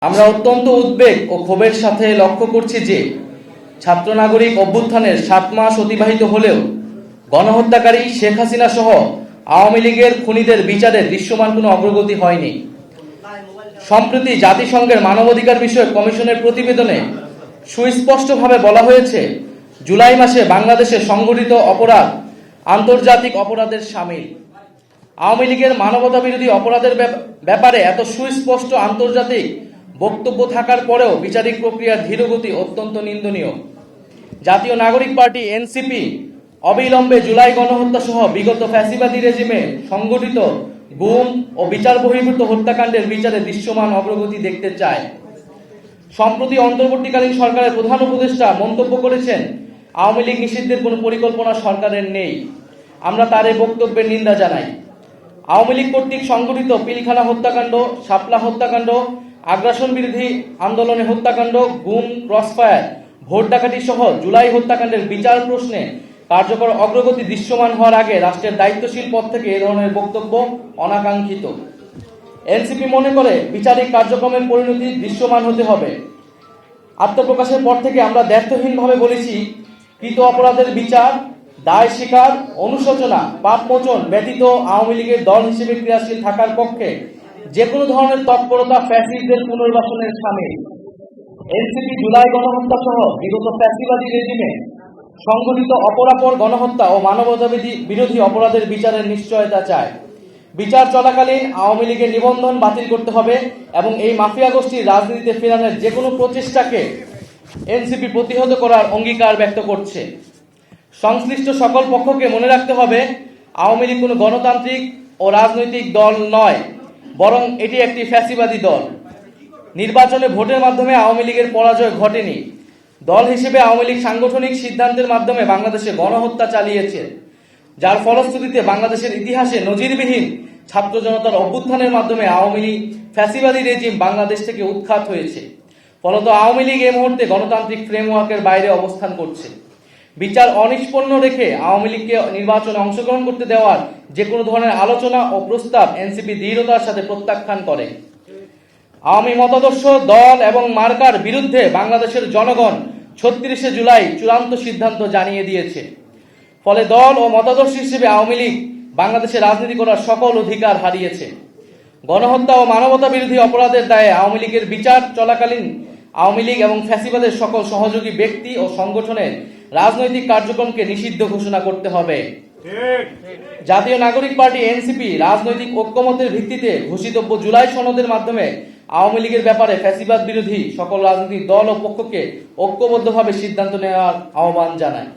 আমরা অত্যন্ত উদ্বেগ ও ক্ষোভের সাথে লক্ষ্য করছি যে ছাত্র নাগরিক অভ্যুত্থানের 7 মাস অতিবাহিত হলেও গণহত্যাকারী শেখ হাসিনা সহ আওয়ামী লীগের খুনিদের বিচারে দৃশ্যমান কোনো অগ্রগতি হয়নি। সম্প্রতি জাতিসংঘের মানবাধিকার বিষয়ক কমিশনের প্রতিবেদনে সুস্পষ্টভাবে বলা হয়েছে, জুলাই মাসে বাংলাদেশে সংঘটিত অপরাধ আন্তর্জাতিক অপরাধের শামিল। আওয়ামী লীগের মানবতা বিরোধী অপরাধের ব্যাপারে এত সুস্পষ্ট আন্তর্জাতিক বক্তব্য থাকার পরেও বিচারিক প্রক্রিয়ার ধীরগতি অত্যন্ত নিন্দনীয়। জাতীয় নাগরিক পার্টি এনসিপি অবিলম্বে জুলাই গণহত্যা সহ বিগত ফ্যাসিবাদী রেজিমে সংগঠিত গুম ও বিচার বহির্ভূত হত্যাকাণ্ডের বিচারে দৃশ্যমান অগ্রগতি দেখতে চায়। সম্প্রতি অন্তর্বর্তীকালীন সরকারের প্রধান উপদেষ্টা মন্তব্য করেছেন, আওয়ামী লীগ নিষিদ্ধের কোনো পরিকল্পনা সরকারের নেই। আমরা তার এই বক্তব্যের নিন্দা জানাই। আওয়ামী লীগ কর্তৃক সংগঠিত পিলখানা হত্যাকাণ্ড, শাপলা হত্যাকাণ্ড, আগ্রাসন বিরোধী আন্দোলনে হত্যাকাণ্ড, গুম, ক্রসফায়ার, ভোট ডাকাতি সহ জুলাই হত্যাকাণ্ডের বিচার প্রশ্নে কার্যকর অগ্রগতি দৃশ্যমান হওয়ার আগে রাষ্ট্রের দায়িত্বশীল পদ থেকে এ ধরনের বক্তব্য অনাকাঙ্ক্ষিত। এনসিপি মনে করে বিচারিক কার্যক্রমের পরিণতি দৃশ্যমান হতে হবে। আত্মপ্রকাশের পর থেকে আমরা দ্ব্যর্থহীনভাবে বলেছি, কৃত অপরাধের বিচার, দায় স্বীকার, অনুশোচনা, পাপমোচন ব্যতীত আওয়ামী লীগের দল হিসেবে ক্রিয়াশীল থাকার পক্ষে যে কোনো ধরনের তৎপরতা ফ্যাসিস্টদের পুনর্বাসনের শামিল। এনসিপি জুলাই গণহত্যা সহ বিগত ফ্যাসিবাদী রেজিমে সংঘটিত অপরাপর গণহত্যা ও মানবতা বিরোধী অপরাধের বিচারের নিশ্চয়তা চায়। বিচার চলাকালীন আওয়ামী লীগের নিবন্ধন বাতিল করতে হবে এবং এই মাফিয়া গোষ্ঠীর রাজনীতিতে ফেরানোর যে কোনো প্রচেষ্টাকে এনসিপি প্রতিহত করার অঙ্গীকার ব্যক্ত করছে। সংশ্লিষ্ট সকল পক্ষকে মনে রাখতে হবে, আওয়ামী লীগ কোনো গণতান্ত্রিক ও রাজনৈতিক দল নয়, বরং এটি একটি ফ্যাসিবাদী দল। নির্বাচনে ভোটের মাধ্যমে আওয়ামী লীগের পরাজয় ঘটেনি। দল হিসেবে আওয়ামী লীগ সাংগঠনিক সিদ্ধান্তের মাধ্যমে বাংলাদেশে গণহত্যা চালিয়েছে, যার ফলশ্রুতিতে বাংলাদেশের ইতিহাসে নজিরবিহীন ছাত্র জনতার অভ্যুত্থানের মাধ্যমে আওয়ামী লীগ ফ্যাসিবাদী রেজিম বাংলাদেশ থেকে উৎখাত হয়েছে। ফলত আওয়ামী লীগ এই মুহূর্তে গণতান্ত্রিক ফ্রেমওয়ার্কের বাইরে অবস্থান করছে। বিচার অনিষ্পন্ন রেখে আওয়ামী লীগকে নির্বাচনে অংশগ্রহণ করতে দেওয়ার যে কোনো ধরনের আলোচনা ও প্রস্তাব এনসিপি দৃঢ়তার সাথে প্রত্যাখ্যান করে। আওয়ামী মতাদর্শ, দল এবং মার্কার বিরুদ্ধে বাংলাদেশের জনগণ ৩৬শে জুলাই চূড়ান্ত সিদ্ধান্ত জানিয়ে দিয়েছে। ফলে দল ও মতাদর্শ হিসেবে আওয়ামী লীগ বাংলাদেশে রাজনীতি করার সকল অধিকার হারিয়েছে। গণহত্যা ও মানবতা বিরোধী অপরাধের দায়ে আওয়ামী লীগের বিচার চলাকালীন আওয়ামী লীগ এবং ফ্যাসিবাদের সকল সহযোগী ব্যক্তি ও সংগঠনের রাজনৈতিক কার্যক্রমকে নিষিদ্ধ ঘোষণা করতে হবে। জাতীয় নাগরিক পার্টি এনসিপি রাজনৈতিক ঐক্যমতের ভিত্তিতে ঘোষিতব্য জুলাই সনদের মাধ্যমে আওয়ামী লীগের ব্যাপারে ফ্যাসিবাদ বিরোধী সকল রাজনৈতিক দল ও পক্ষকে ঐক্যবদ্ধভাবে সিদ্ধান্ত নেওয়ার আহ্বান জানায়।